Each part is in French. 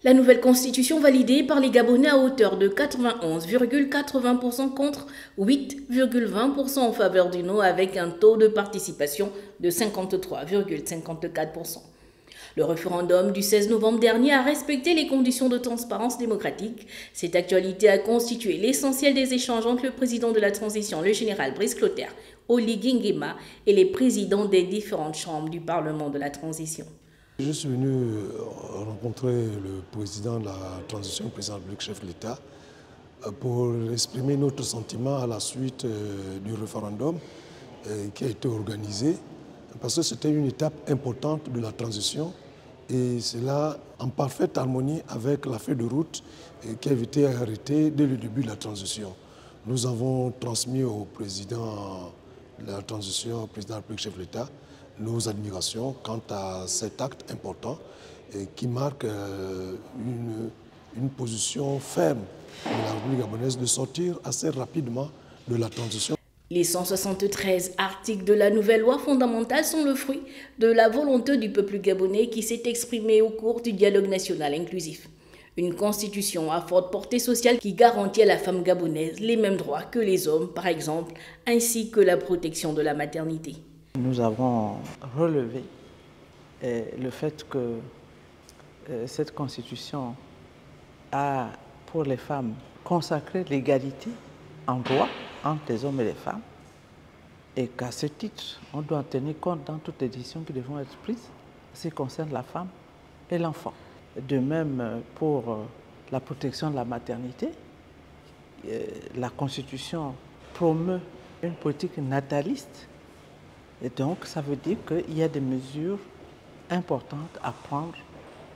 La nouvelle constitution validée par les Gabonais à hauteur de 91,80% contre 8,20% en faveur du non avec un taux de participation de 53,54%. Le référendum du 16 novembre dernier a respecté les conditions de transparence démocratique. Cette actualité a constitué l'essentiel des échanges entre le président de la transition, le général Brice Clotaire, Oligui Nguema, et les présidents des différentes chambres du Parlement de la transition. Je suis venu rencontrer le président de la transition, le président du chef de l'État, pour exprimer notre sentiment à la suite du référendum qui a été organisé, parce que c'était une étape importante de la transition et cela en parfaite harmonie avec la feuille de route qui a été arrêtée dès le début de la transition. Nous avons transmis au président de la transition, au président de la République, chef de l'État, nos admirations quant à cet acte important qui marque une position ferme de la République gabonaise de sortir assez rapidement de la transition. Les 173 articles de la nouvelle loi fondamentale sont le fruit de la volonté du peuple gabonais qui s'est exprimé au cours du dialogue national inclusif. Une constitution à forte portée sociale qui garantit à la femme gabonaise les mêmes droits que les hommes, par exemple, ainsi que la protection de la maternité. Nous avons relevé le fait que cette constitution a, pour les femmes, consacré l'égalité en droit entre les hommes et les femmes et qu'à ce titre, on doit en tenir compte dans toutes les décisions qui devront être prises en ce qui concerne la femme et l'enfant. De même, pour la protection de la maternité, la Constitution promeut une politique nataliste. Et donc, ça veut dire qu'il y a des mesures importantes à prendre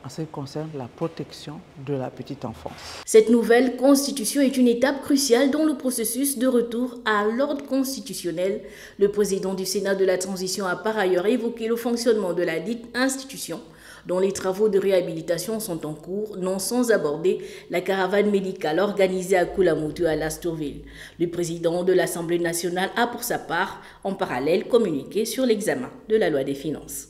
en ce qui concerne la protection de la petite enfance. Cette nouvelle constitution est une étape cruciale dans le processus de retour à l'ordre constitutionnel. Le président du Sénat de la transition a par ailleurs évoqué le fonctionnement de la dite institution, dont les travaux de réhabilitation sont en cours, non sans aborder la caravane médicale organisée à Koulamoutou à Lastourville. Le président de l'Assemblée nationale a pour sa part, en parallèle, communiqué sur l'examen de la loi des finances.